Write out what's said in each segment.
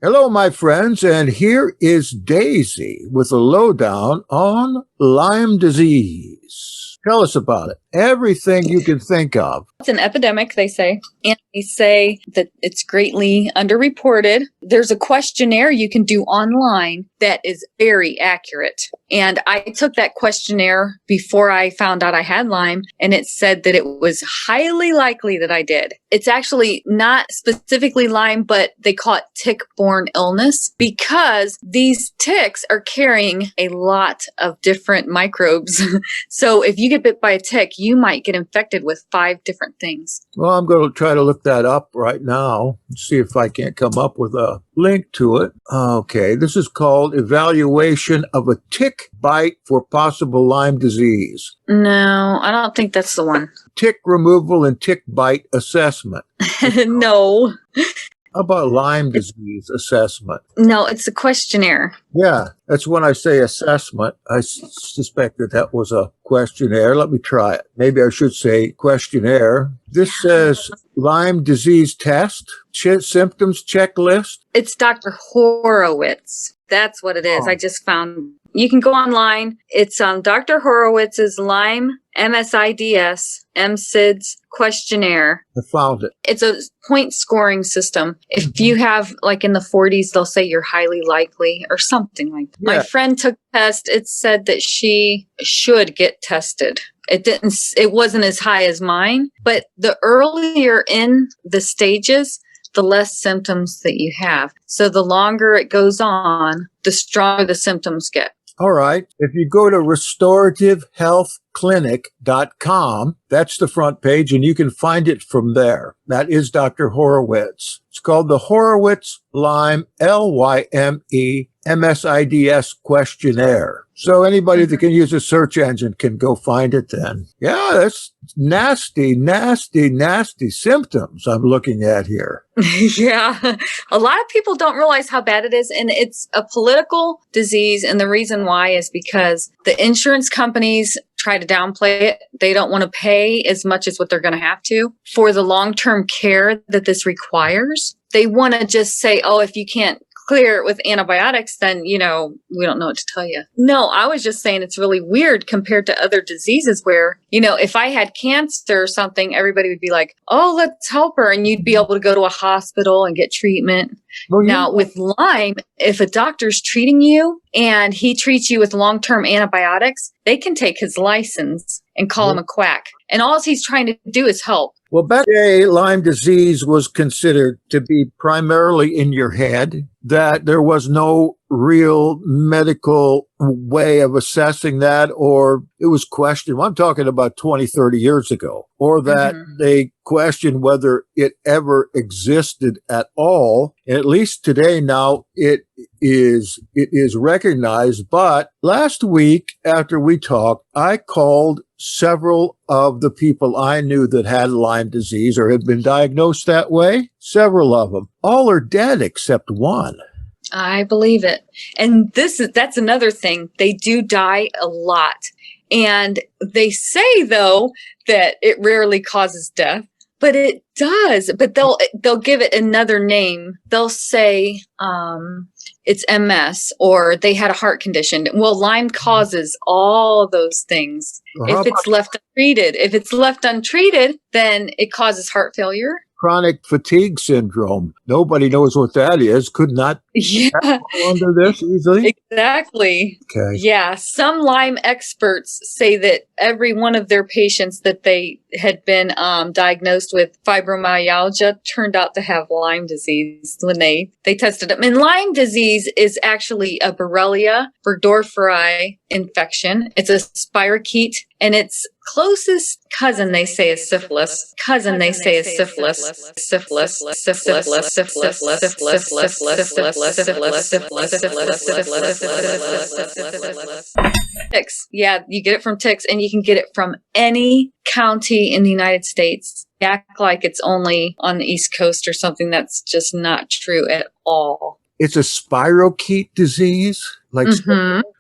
Hello, my friends, and here is Daisy with a lowdown on Lyme disease. Tell us about it. Everything you can think of. It's an epidemic, they say, and they say that it's greatly underreported. There's a questionnaire you can do online that is very accurate. And I took that questionnaire before I found out I had Lyme, and it said that it was highly likely that I did. It's actually not specifically Lyme, but they call it tick-borne illness because these ticks are carrying a lot of different microbes. So if you get bit by a tick, you might get infected with 5 different things. Well, I'm going to try to look that up right now and see if I can't come up with a link to it. Okay, this is called Evaluation of a Tick Bite for Possible Lyme Disease. No, I don't think that's the one. Tick Removal and Tick Bite Assessment. No. How about Lyme disease assessment? No, it's a questionnaire. Yeah, that's when I say assessment. I suspected that was a questionnaire. Let me try it. Maybe I should say questionnaire. This says Lyme disease test, symptoms checklist. It's Dr. Horowitz. That's what it is. I just found. You can go online. It's Dr. Horowitz's Lyme-MSIDS Questionnaire. I found it. It's a point scoring system. If you have, like in the 40s, they'll say you're highly likely or something like that. Yeah. My friend took a test. It said that she should get tested. It wasn't as high as mine, but the earlier in the stages, the less symptoms that you have. So the longer it goes on, the stronger the symptoms get. All right. If you go to restorative-health-clinic.com, that's the front page, and you can find it from there. That is Dr. Horowitz. It's called the Horowitz Lyme, Lyme-MSIDS Questionnaire. So anybody that can use a search engine can go find it then. Yeah, that's nasty, nasty, nasty symptoms I'm looking at here. Yeah. A lot of people don't realize how bad it is. And it's a political disease. And the reason why is because the insurance companies try to downplay it. They don't want to pay as much as what they're going to have to for the long-term care that this requires. They want to just say, oh, if you can't clear it with antibiotics, then, we don't know what to tell you. No, I was just saying it's really weird compared to other diseases where, if I had cancer or something, everybody would be like, oh, let's help her. And you'd be able to go to a hospital and get treatment. Well, now with Lyme, if a doctor's treating you and he treats you with long-term antibiotics, they can take his license and call him a quack. And all he's trying to do is help. Well, back in the day, Lyme disease was considered to be primarily in your head, that there was no real medical way of assessing that, or it was questioned. Well, I'm talking about 20, 30 years ago, or that they questioned whether it ever existed at all. And at least today now it is recognized. But last week after we talked, I called several of the people I knew that had Lyme disease or had been diagnosed that way. Several of them. All are dead except one. I believe it. And that's another thing. They do die a lot. And they say, though, that it rarely causes death. But it does. But they'll give it another name. They'll say it's MS or they had a heart condition. Well, Lyme causes all those things. If it's left untreated, then it causes heart failure. Chronic fatigue syndrome. Nobody knows what that is. Could not under this easily. Exactly. Okay. Yeah. Some Lyme experts say that every one of their patients that they had been diagnosed with fibromyalgia turned out to have Lyme disease when they tested them. And Lyme disease is actually a Borrelia burgdorferi infection. It's a spirochete, and its closest cousin, they say, is syphilis. Ticks. Yeah, you get it from ticks, and you can get it from any county in the United States. They act like it's only on the East Coast or something. That's just not true at all. It's a spirochete disease? Like,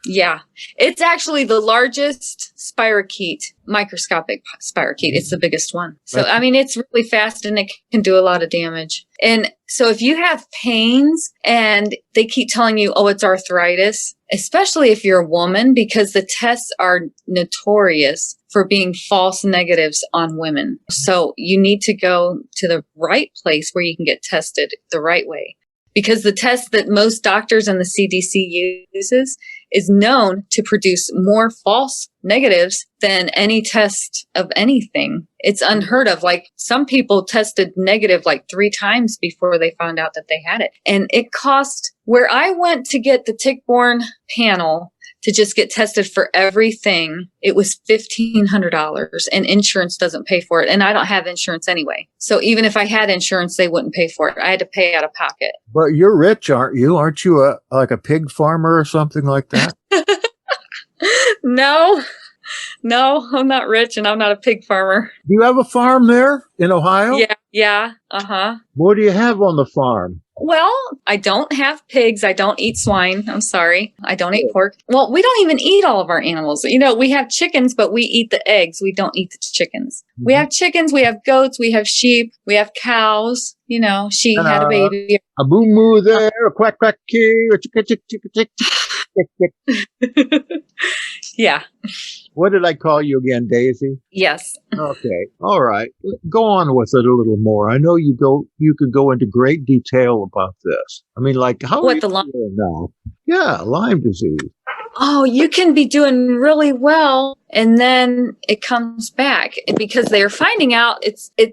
Yeah. It's actually the largest spirochete, microscopic spirochete. It's the biggest one. So, I mean, it's really fast and it can do a lot of damage. And so if you have pains and they keep telling you, oh, it's arthritis, especially if you're a woman, because the tests are notorious for being false negatives on women. So you need to go to the right place where you can get tested the right way. Because the test that most doctors and the CDC uses is known to produce more false negatives than any test of anything. It's unheard of. Like, some people tested negative like 3 times before they found out that they had it. And it cost, where I went to get the tick-borne panel to just get tested for everything, it was $1,500, and insurance doesn't pay for it. And I don't have insurance anyway. So even if I had insurance, they wouldn't pay for it. I had to pay out of pocket. but you're rich, aren't you? Aren't you like a pig farmer or something like that? No, I'm not rich and I'm not a pig farmer. Do you have a farm there in Ohio? Yeah. Uh-huh. What do you have on the farm? Well, I don't have pigs. I don't eat swine. I'm sorry. I don't eat pork. Well, we don't even eat all of our animals. You know, we have chickens, but we eat the eggs. We don't eat the chickens. We have chickens. We have goats. We have sheep. We have cows. You know, she had a baby. A moo moo there, a quack quack key, a chick chick chick chick chick. Yeah. What did I call you again, Daisy? Yes. Okay. All right. Go on with it a little more. I know you could go into great detail about this. I mean, like, how are you doing now? Yeah, Lyme disease. Oh, you can be doing really well, and then it comes back because they're finding out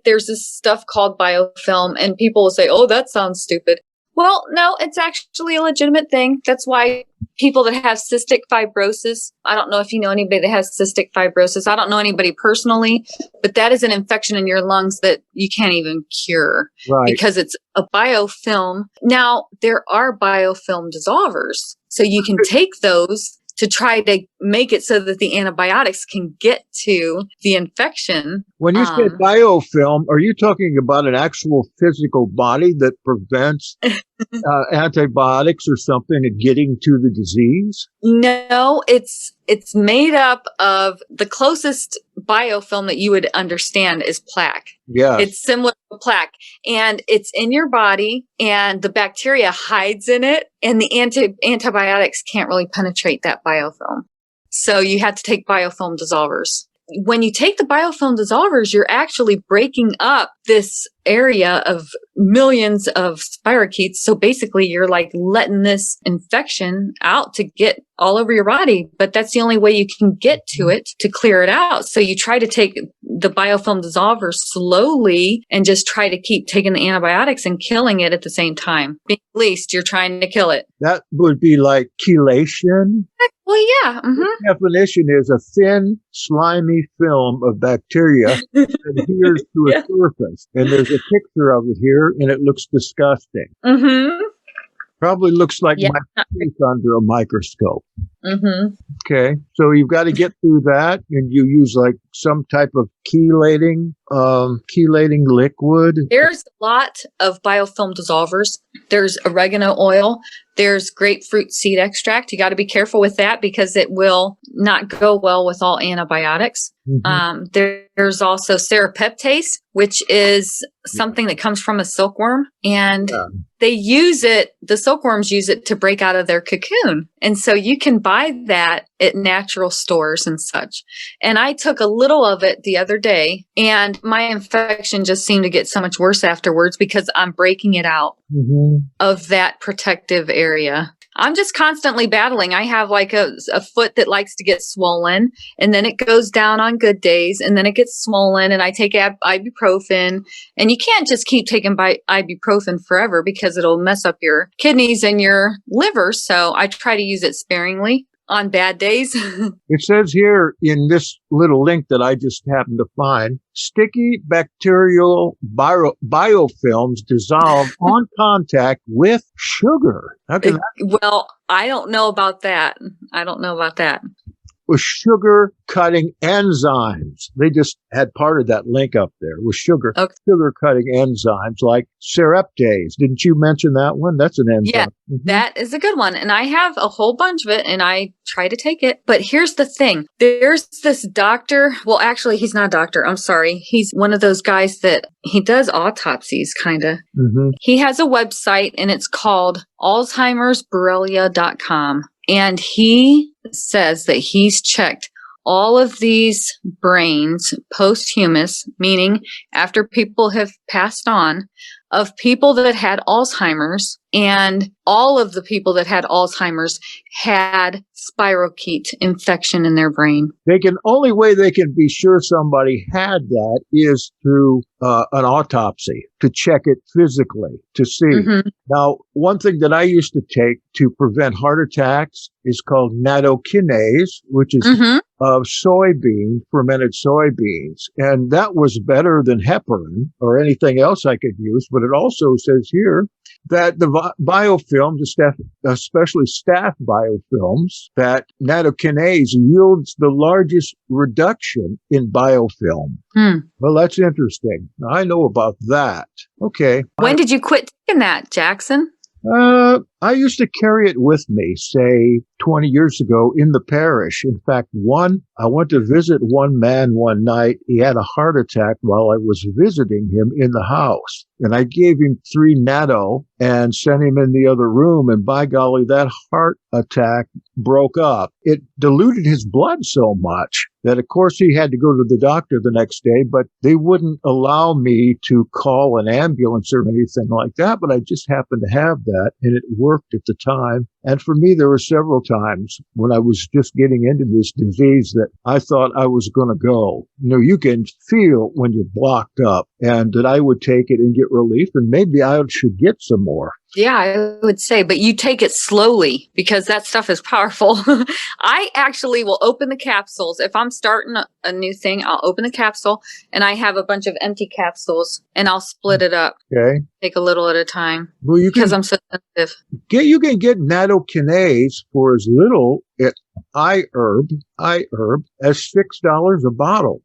there's this stuff called biofilm, and people will say, oh, that sounds stupid. Well, no, it's actually a legitimate thing. That's why people that have cystic fibrosis, I don't know if you know anybody that has cystic fibrosis. I don't know anybody personally, but that is an infection in your lungs that you can't even cure because it's a biofilm. Now, there are biofilm dissolvers, so you can take those to try to make it so that the antibiotics can get to the infection. When you say biofilm, are you talking about an actual physical body that prevents antibiotics or something getting to the disease? No, it's made up of the closest biofilm that you would understand is plaque. Yeah. It's similar to plaque, and it's in your body, and the bacteria hides in it, and the antibiotics can't really penetrate that biofilm. So you have to take biofilm dissolvers. When you take the biofilm dissolvers, you're actually breaking up this area of millions of spirochetes. So basically, you're like letting this infection out to get all over your body. But that's the only way you can get to it to clear it out. So you try to take the biofilm dissolver slowly and just try to keep taking the antibiotics and killing it at the same time. At least you're trying to kill it. That would be like chelation. Well, yeah. Mm-hmm. The definition is a thin, slimy film of bacteria that adheres to a surface. And there's a picture of it here, and it looks disgusting. Mm-hmm. Probably looks like my teeth under a microscope. Mm-hmm. Okay, so you've got to get through that, and you use like some type of chelating liquid. There's a lot of biofilm dissolvers. There's oregano oil. There's grapefruit seed extract. You got to be careful with that because it will not go well with all antibiotics. Mm-hmm. There's also serapeptase, which is something that comes from a silkworm, and they use it. The silkworms use it to break out of their cocoon, and so you can buy that at natural stores and such. And I took a little of it the other day, and my infection just seemed to get so much worse afterwards because I'm breaking it out of that protective area. I'm just constantly battling. I have like a foot that likes to get swollen, and then it goes down on good days, and then it gets swollen, and I take ibuprofen. And you can't just keep taking ibuprofen forever because it'll mess up your kidneys and your liver. So I try to use it sparingly on bad days. It says here in this little link that I just happened to find, sticky bacterial biofilms dissolve on contact with sugar. How can that? Well, I don't know about that. was sugar cutting enzymes. They just had part of that link up there with sugar, Okay. sugar cutting enzymes like seraptase. Didn't you mention that one? That's an enzyme. Yeah, that is a good one. And I have a whole bunch of it and I try to take it. But here's the thing. There's this doctor. Well, actually, he's not a doctor. I'm sorry. He's one of those guys that he does autopsies, kind of. He has a website and it's called alzheimersborrelia.com. And he says that he's checked all of these brains posthumous, meaning after people have passed on, of people that had Alzheimer's, and all of the people that had Alzheimer's had spirochete infection in their brain. Only way they can be sure somebody had that is through an autopsy, to check it physically, to see. Now, one thing that I used to take to prevent heart attacks is called nattokinase, which is of soybean, fermented soybeans. And that was better than heparin or anything else I could use. But it also says here that the biofilms, especially staph biofilms, that nattokinase yields the largest reduction in biofilm. Well, that's interesting. I know about that. Okay. When did you quit taking that, Jackson? I used to carry it with me, say 20 years ago in the parish. In fact, I went to visit one man one night. He had a heart attack while I was visiting him in the house. And I gave him 3 natto and sent him in the other room. And by golly, that heart attack broke up. It diluted his blood so much that, of course, he had to go to the doctor the next day, but they wouldn't allow me to call an ambulance or anything like that. But I just happened to have that, and it worked at the time. And for me, there were several times when I was just getting into this disease that I thought I was going to go. You can feel when you're blocked up, and that I would take it and get relief, and maybe I should get some more. Yeah, I would say, but you take it slowly because that stuff is powerful. I actually will open the capsules. If I'm starting a new thing, I'll open the capsule and I have a bunch of empty capsules and I'll split it up. Okay. Take a little at a time. Well, because I'm so sensitive. You can get nattokinase for as little at iHerb as $6 a bottle.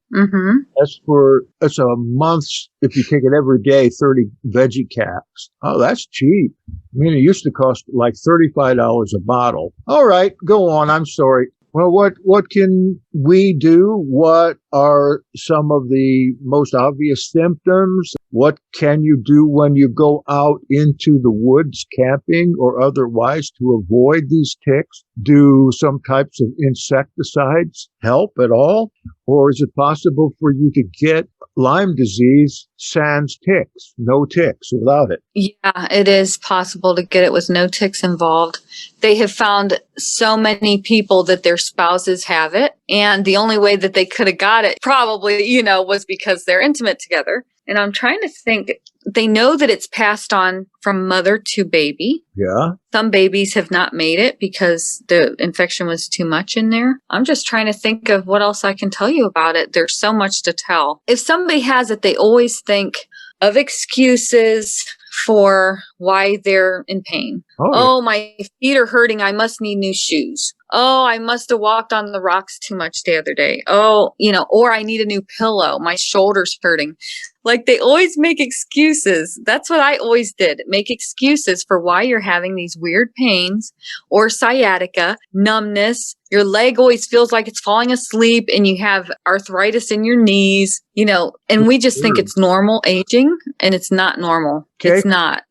That's a month's, if you take it every day, 30 veggie caps. Oh, that's cheap. I mean, it used to cost like $35 a bottle. All right, go on. I'm sorry. Well, what can we do? What are some of the most obvious symptoms? What can you do when you go out into the woods camping or otherwise to avoid these ticks? Do some types of insecticides help at all? Or is it possible for you to get Lyme disease sans ticks, no ticks without it? Yeah, it is possible to get it with no ticks involved. They have found so many people that their spouses have it. And the only way that they could have got it probably, was because they're intimate together. And I'm trying to think, they know that it's passed on from mother to baby. Yeah. Some babies have not made it because the infection was too much in there. I'm just trying to think of what else I can tell you about it. There's so much to tell. If somebody has it, they always think of excuses for why they're in pain. Oh, my feet are hurting. I must need new shoes. Oh, I must have walked on the rocks too much the other day. Oh, or I need a new pillow. My shoulder's hurting. Like, they always make excuses. That's what I always did. Make excuses for why you're having these weird pains or sciatica, numbness. Your leg always feels like it's falling asleep and you have arthritis in your knees, and we just think it's normal aging, and it's not normal. Okay. It's not.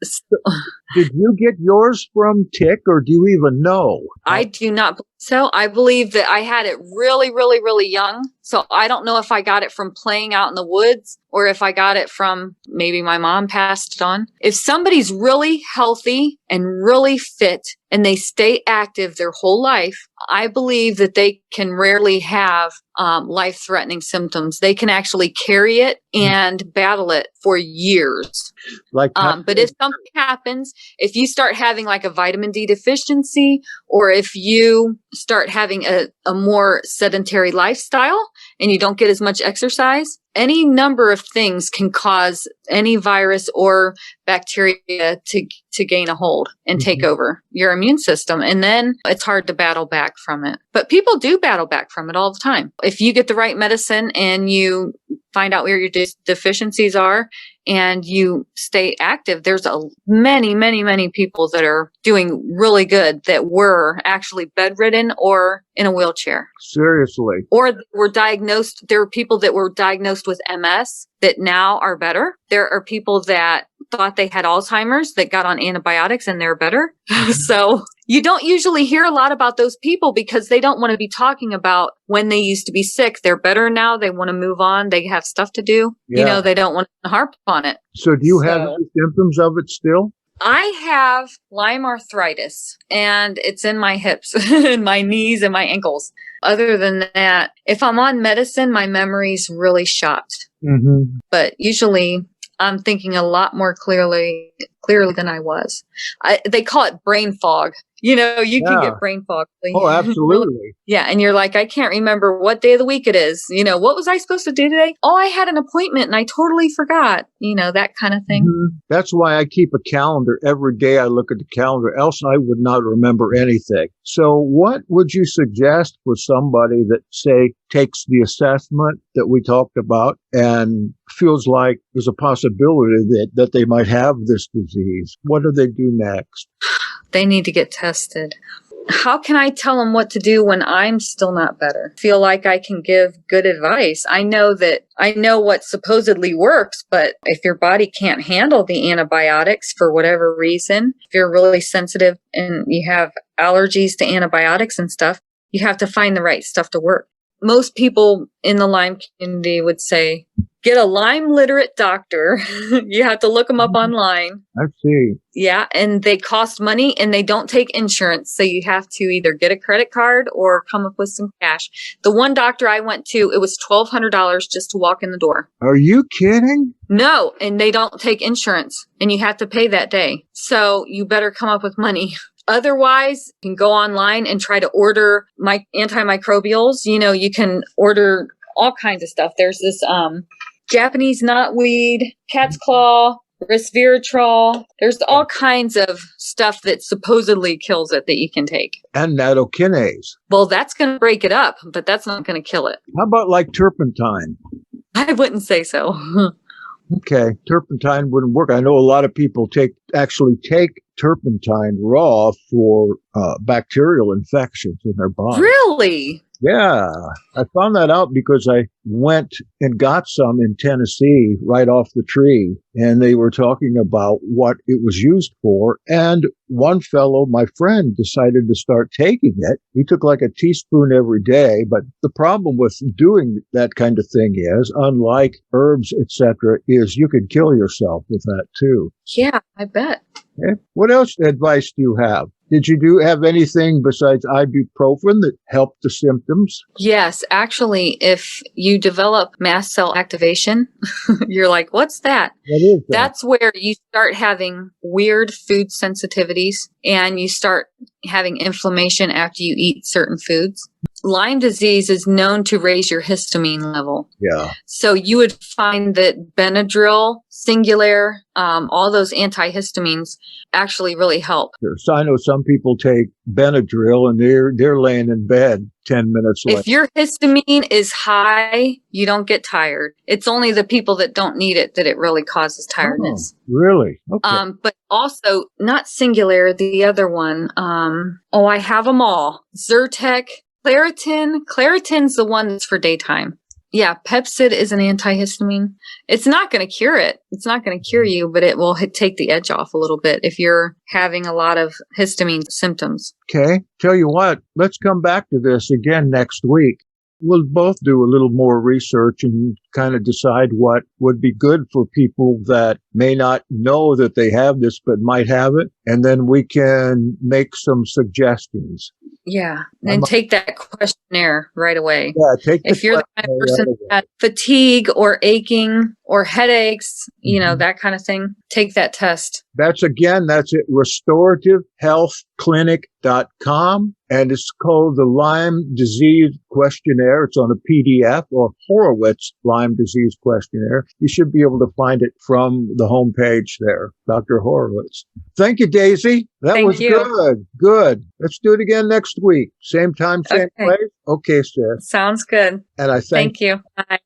Did you get yours from tick, or do you even know? I do not believe so. I believe that I had it really, really, really young. So I don't know if I got it from playing out in the woods or if I got it from maybe my mom passed it on. If somebody's really healthy and really fit and they stay active their whole life, I believe that they can rarely have life-threatening symptoms. They can actually carry it and battle it for years. Like, but if something happens, if you start having like a vitamin D deficiency, or if you start having a more sedentary lifestyle and you don't get as much exercise, any number of things can cause any virus or bacteria to gain a hold and take over your immune system. And then it's hard to battle back from it. But people do battle back from it all the time. If you get the right medicine and you find out where your deficiencies are and you stay active, there's many people that are doing really good that were actually bedridden or in a wheelchair. Seriously. Or were diagnosed. There are people that were diagnosed with MS that now are better. There are people that thought they had Alzheimer's that got on antibiotics and they're better. So you don't usually hear a lot about those people because they don't want to be talking about when they used to be sick. They're better now. They want to move on. They have stuff to do. Yeah. They don't want to harp on it. So do you have any symptoms of it still? I have Lyme arthritis, and it's in my hips and my knees and my ankles. Other than that, if I'm on medicine, my memory's really shot. Mm-hmm. But usually I'm thinking a lot more clearly than I was. They call it brain fog. You can get brain fog. Oh, absolutely. Yeah. And you're like, I can't remember what day of the week it is. What was I supposed to do today? Oh, I had an appointment and I totally forgot, that kind of thing. Mm-hmm. That's why I keep a calendar. Every day I look at the calendar, else I would not remember anything. So what would you suggest for somebody that, say, takes the assessment that we talked about and feels like there's a possibility that they might have this disease? What do they do next? They need to get tested. How can I tell them what to do when I'm still not better? Feel like I can give good advice. I know what supposedly works, but if your body can't handle the antibiotics for whatever reason, if you're really sensitive and you have allergies to antibiotics and stuff, you have to find the right stuff to work. Most people in the Lyme community would say, get a Lyme literate doctor. You have to look them up online. I see. Yeah, and they cost money and they don't take insurance. So you have to either get a credit card or come up with some cash. The one doctor I went to, it was $1,200 just to walk in the door. Are you kidding? No, and they don't take insurance and you have to pay that day. So you better come up with money. Otherwise, you can go online and try to order antimicrobials. You can order all kinds of stuff. There's this Japanese knotweed, cat's claw, resveratrol. There's all kinds of stuff that supposedly kills it that you can take. And nattokinase. Well, that's going to break it up, but that's not going to kill it. How about like turpentine? I wouldn't say so. Okay, turpentine wouldn't work. I know a lot of people actually take turpentine raw for bacterial infections in their body. Really? Yeah, I found that out because I went and got some in Tennessee right off the tree, and they were talking about what it was used for. And one fellow, my friend, decided to start taking it. He took like a teaspoon every day. But the problem with doing that kind of thing is, unlike herbs, etc., is you could kill yourself with that too. Yeah, I bet. Okay. What else advice do you have? Did you have anything besides ibuprofen that helped the symptoms? Yes, actually, if you develop mast cell activation, you're like, what's that? What is that? That's where you start having weird food sensitivities and you start having inflammation after you eat certain foods. Lyme disease is known to raise your histamine level. Yeah. So you would find that Benadryl, Singulair, all those antihistamines actually really help. So I know some people take Benadryl and they're laying in bed 10 minutes later. If your histamine is high, you don't get tired. It's only the people that don't need it that it really causes tiredness. Oh, really? Okay. But also, not Singulair, the other one. I have them all. Zyrtec, Claritin. Claritin's the one that's for daytime. Yeah, Pepcid is an antihistamine. It's not going to cure it. It's not going to cure you, but it will take the edge off a little bit if you're having a lot of histamine symptoms. Okay. Tell you what, let's come back to this again next week. We'll both do a little more research and kind of decide what would be good for people that may not know that they have this but might have it. And then we can make some suggestions. Yeah. And take that questionnaire right away. Yeah, take the If you're the kind of person that has fatigue or aching or headaches, that kind of thing, take that test. That's at restorativehealthclinic.com. And it's called the Lyme Disease Questionnaire. It's on a PDF, or Horowitz Lyme Disease Questionnaire. You should be able to find it from the homepage there, Dr. Horowitz. Thank you, Daisy. That was good. Good. Let's do it again next week. Same time, same place. Okay, Sid. Sounds good. And I thank you. Bye.